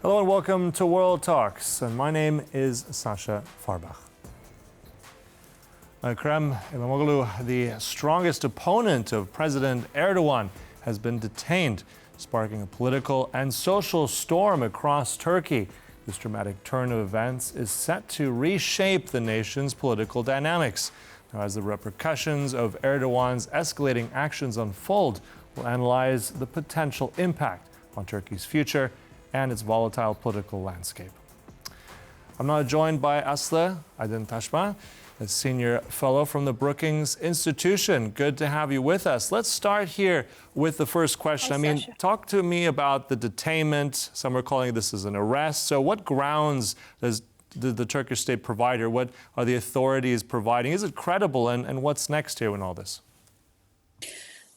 Hello and welcome to World Talks, and my name is Sasha Farbach. Ekrem Imamoglu, the strongest opponent of President Erdoğan, has been detained, sparking a political and social storm across Turkey. This dramatic turn of events is set to reshape the nation's political dynamics. Now, as the repercussions of Erdoğan's escalating actions unfold, we'll analyze the potential impact on Turkey's future and its volatile political landscape. I'm now joined by Aslı Aydıntaşbaş, a senior fellow from the Brookings Institution. Good to have you with us. Let's start here with the first question. Sasha. Talk to me about the detainment. Some are calling this as an arrest. So what grounds does the Turkish state provide here? What are the authorities providing? Is it credible? And what's next here in all this?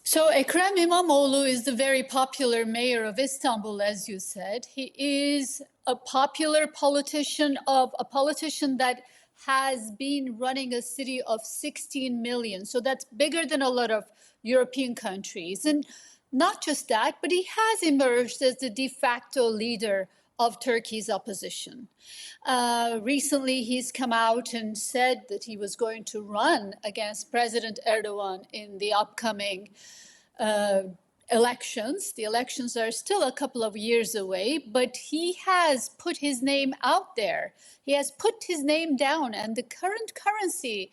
So Ekrem İmamoğlu is the very popular mayor of Istanbul, as you said. He is a popular politician, a politician that has been running a city of 16 million. So that's bigger than a lot of European countries. And not just that, but he has emerged as the de facto leader of Turkey's opposition. Recently, he's come out and said that he was going to run against President Erdoğan in the upcoming elections. The elections are still a couple of years away, but he has put his name out there. He has put his name down, and the current currency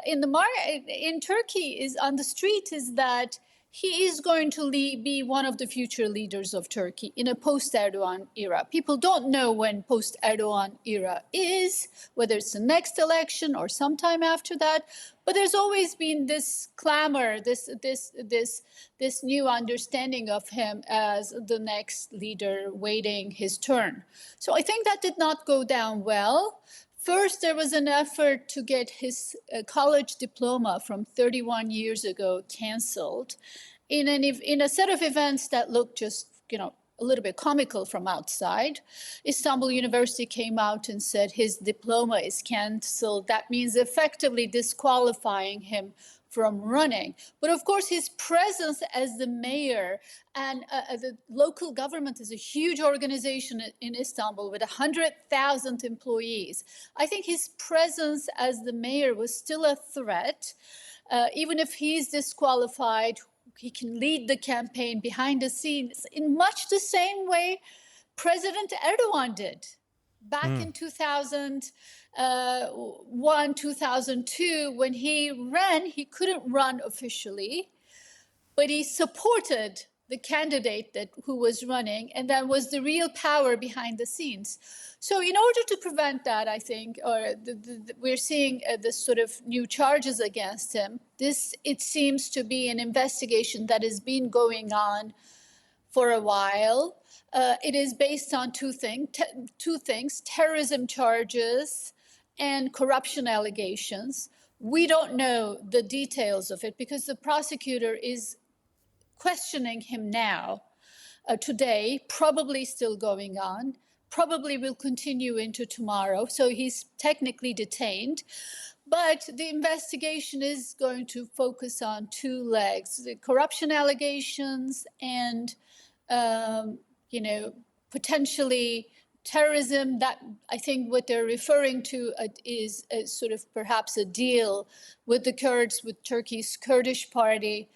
in Turkey is on the street is that he is going to be one of the future leaders of Turkey in a post-Erdoğan era. People don't know when post-Erdoğan era is, whether it's the next election or sometime after that. But there's always been this clamor, this new understanding of him as the next leader waiting his turn. So I think that did not go down well. First, there was an effort to get his college diploma from 31 years ago canceled in a set of events that looked just, a little bit comical from outside. Istanbul University came out and said his diploma is canceled. That means effectively disqualifying him from running. But of course, his presence as the mayor and the local government is a huge organization in Istanbul with 100,000 employees. I think his presence as the mayor was still a threat. Even if he's disqualified, he can lead the campaign behind the scenes in much the same way President Erdoğan did back in 2001, 2002, when he ran. He couldn't run officially, but he supported the candidate who was running, and that was the real power behind the scenes. So in order to prevent that, I think, we're seeing this sort of new charges against him. It seems to be an investigation that has been going on for a while. It is based on two things, terrorism charges and corruption allegations. We don't know the details of it because the prosecutor is questioning him now, today, probably still going on, probably will continue into tomorrow. So he's technically detained. But the investigation is going to focus on two legs, the corruption allegations and, potentially terrorism. That I think what they're referring to is a sort of perhaps a deal with the Kurds, with Turkey's Kurdish party,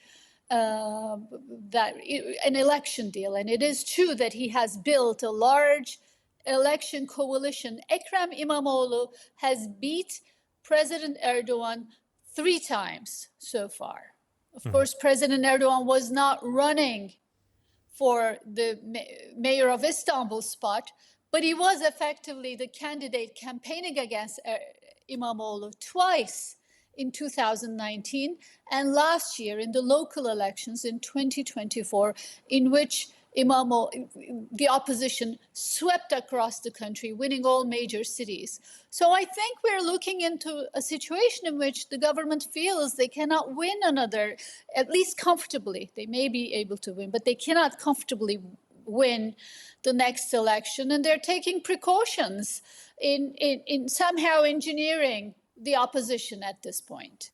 an election deal. And it is true that he has built a large election coalition. Ekrem İmamoğlu has beat President Erdoğan 3 times so far. Of course, President Erdoğan was not running for the mayor of Istanbul spot, but he was effectively the candidate campaigning against İmamoğlu twice in 2019 and last year in the local elections in 2024, in which the opposition swept across the country, winning all major cities. So I think we're looking into a situation in which the government feels they cannot win another, at least comfortably. They may be able to win, but they cannot comfortably win the next election. And they're taking precautions in somehow engineering the opposition at this point.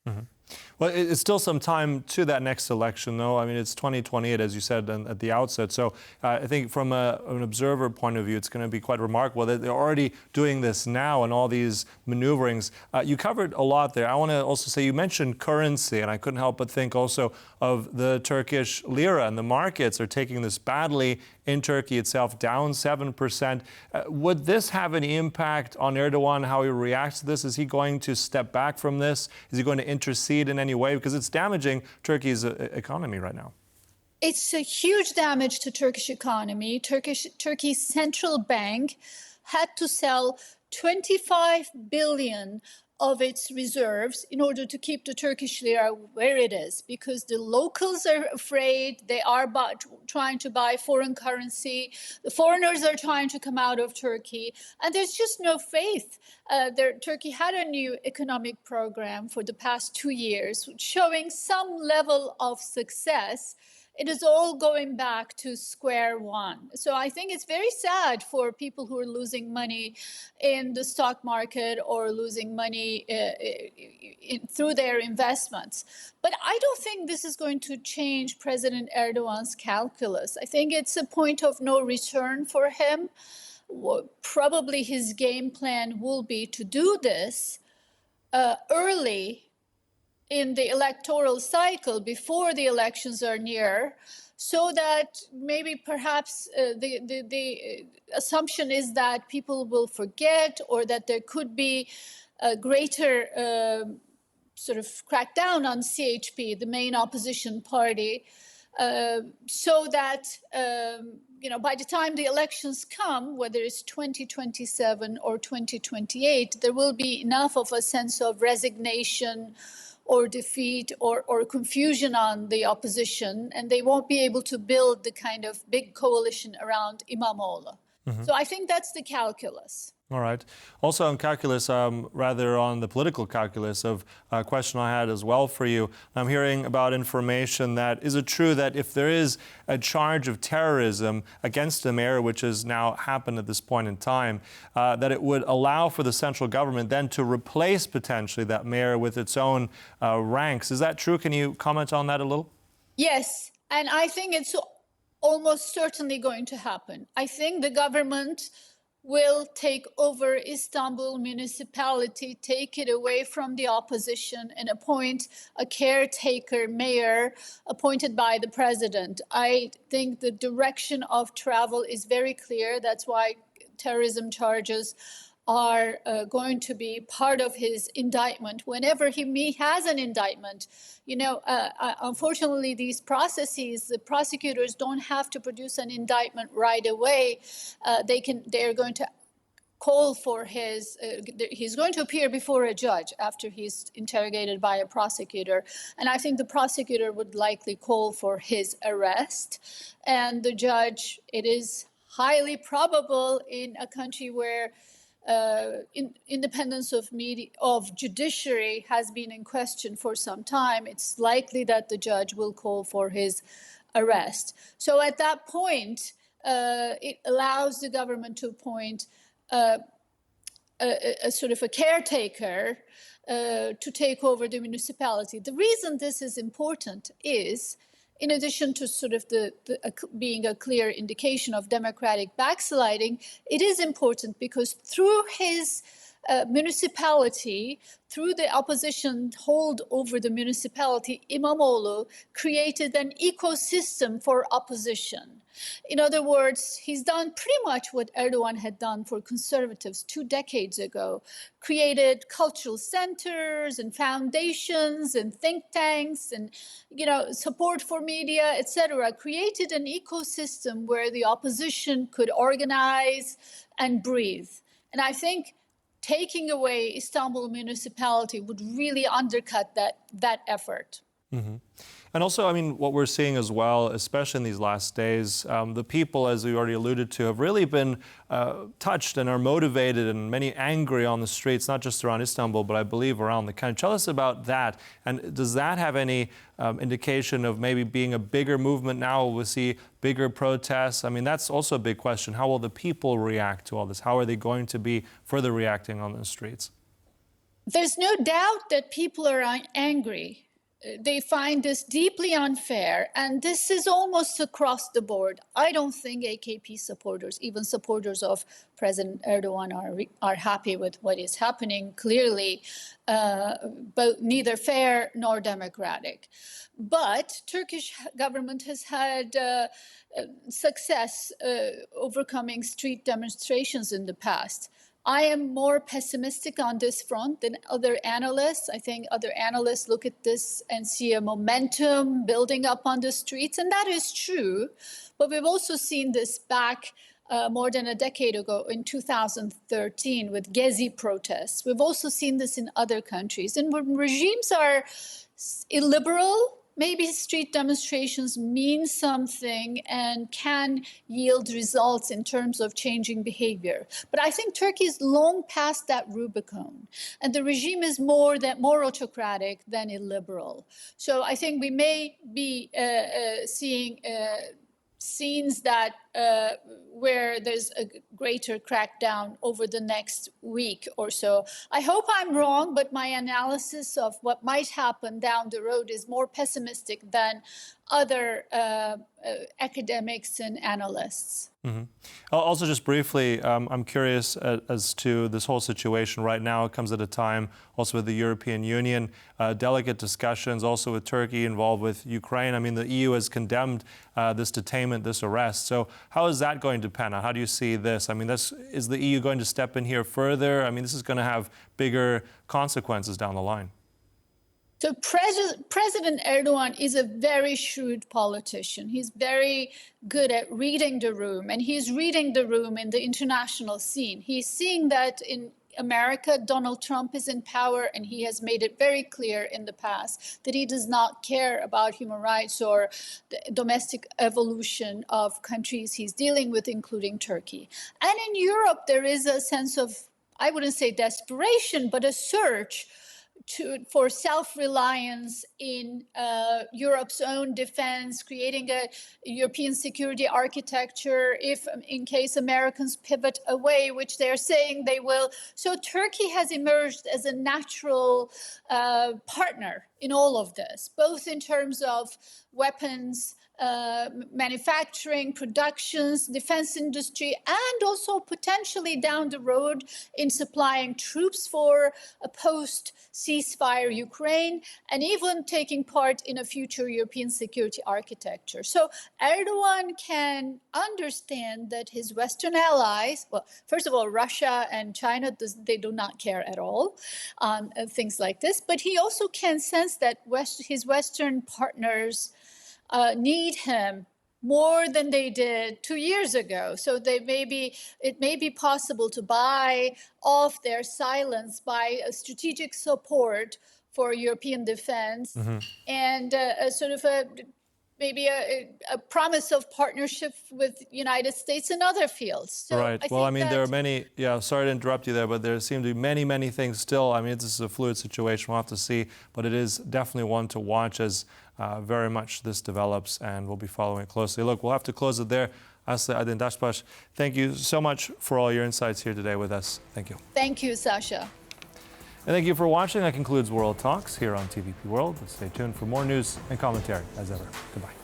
Well, it's still some time to that next election, though. I mean, it's 2028, as you said at the outset. So I think from an observer point of view, it's going to be quite remarkable that they're already doing this now and all these maneuverings. You covered a lot there. I want to also say you mentioned currency, and I couldn't help but think also of the Turkish lira, and the markets are taking this badly in Turkey itself, down 7%. Would this have any impact on Erdogan, how he reacts to this? Is he going to step back from this? Is he going to intercede in any way? Because it's damaging Turkey's economy right now. It's a huge damage to Turkish economy. Turkey's central bank had to sell 25 billion of its reserves in order to keep the Turkish lira where it is, because the locals are afraid. They are trying to buy foreign currency. The foreigners are trying to come out of Turkey, and there's just no faith. Turkey had a new economic program for the past 2 years, showing some level of success. It is all going back to square one. So I think it's very sad for people who are losing money in the stock market or losing money through their investments. But I don't think this is going to change President Erdogan's calculus. I think it's a point of no return for him. Probably his game plan will be to do this early in the electoral cycle, before the elections are near, so that maybe perhaps the assumption is that people will forget, or that there could be a greater sort of crackdown on CHP, the main opposition party, so that by the time the elections come, whether it's 2027 or 2028, there will be enough of a sense of resignation or defeat or confusion on the opposition, and they won't be able to build the kind of big coalition around Imamoglu. So I think that's the calculus. All right. Also on calculus, rather on the political calculus of a question I had as well for you. I'm hearing about information that, is it true that if there is a charge of terrorism against the mayor, which has now happened at this point in time, that it would allow for the central government then to replace potentially that mayor with its own ranks? Is that true? Can you comment on that a little? Yes, and I think it's almost certainly going to happen. I think the government will take over Istanbul municipality, take it away from the opposition, and appoint a caretaker mayor appointed by the president. I think the direction of travel is very clear. That's why terrorism charges are going to be part of his indictment whenever he has an indictment. Unfortunately, these processes, the prosecutors don't have to produce an indictment right away. They're going to call for he's going to appear before a judge after he's interrogated by a prosecutor. And I think the prosecutor would likely call for his arrest. And the judge, it is highly probable in a country where independence of judiciary has been in question for some time, it's likely that the judge will call for his arrest. So at that point, it allows the government to appoint a sort of a caretaker to take over the municipality. The reason this is important is, in addition to sort of being a clear indication of democratic backsliding, it is important because through his municipality, through the opposition hold over the municipality, Imamoglu created an ecosystem for opposition. In other words, he's done pretty much what Erdogan had done for conservatives 2 decades ago, created cultural centers and foundations and think tanks and, support for media, etc., created an ecosystem where the opposition could organize and breathe. And I think taking away Istanbul municipality would really undercut that effort. Mm-hmm. And also, I mean, what we're seeing as well, especially in these last days, the people, as we already alluded to, have really been touched and are motivated, and many angry on the streets, not just around Istanbul, but I believe around the country. Tell us about that. And does that have any indication of maybe being a bigger movement now? Will we see bigger protests? I mean, that's also a big question. How will the people react to all this? How are they going to be further reacting on the streets? There's no doubt that people are angry. They find this deeply unfair, and this is almost across the board. I don't think AKP supporters, even supporters of President Erdogan, are happy with what is happening. Clearly, both neither fair nor democratic. But Turkish government has had success overcoming street demonstrations in the past. I am more pessimistic on this front than other analysts. I think other analysts look at this and see a momentum building up on the streets, and that is true. But we've also seen this back more than a decade ago in 2013 with Gezi protests. We've also seen this in other countries. And when regimes are illiberal, maybe street demonstrations mean something and can yield results in terms of changing behavior. But I think Turkey is long past that Rubicon, and the regime is more autocratic than illiberal. So I think we may be seeing scenes that where there's a greater crackdown over the next week or so. I hope I'm wrong, but my analysis of what might happen down the road is more pessimistic than other academics and analysts. Mm-hmm. Also, just briefly, I'm curious as to this whole situation right now. It comes at a time also with the European Union, delicate discussions also with Turkey involved with Ukraine. I mean, the EU has condemned this detainment, this arrest. So how is that going to pan out? How do you see this? I mean, is the EU going to step in here further? I mean, this is going to have bigger consequences down the line. So President Erdogan is a very shrewd politician. He's very good at reading the room, and he's reading the room in the international scene. He's seeing that in America, Donald Trump is in power, and he has made it very clear in the past that he does not care about human rights or the domestic evolution of countries he's dealing with, including Turkey. And in Europe, there is a sense of, I wouldn't say desperation, but a search for self-reliance in Europe's own defense, creating a European security architecture if, in case Americans pivot away, which they're saying they will. So Turkey has emerged as a natural partner in all of this, both in terms of weapons, manufacturing, productions, defense industry, and also potentially down the road in supplying troops for a post-ceasefire Ukraine, and even taking part in a future European security architecture. So Erdogan can understand that his Western allies, well, first of all, Russia and China, they do not care at all on things like this, but he also can sense that his Western partners need him more than they did 2 years ago. So it may be possible to buy off their silence by a strategic support for European defense and maybe a promise of partnership with United States in other fields. So right. Well, I mean, there are many, sorry to interrupt you there, but there seem to be many, many things still. I mean, this is a fluid situation. We'll have to see, but it is definitely one to watch as very much this develops, and we'll be following it closely. Look, we'll have to close it there. Aslı Aydıntaşbaş, thank you so much for all your insights here today with us. Thank you. Thank you, Sasha. And thank you for watching. That concludes World Talks here on TVP World. Stay tuned for more news and commentary as ever. Goodbye.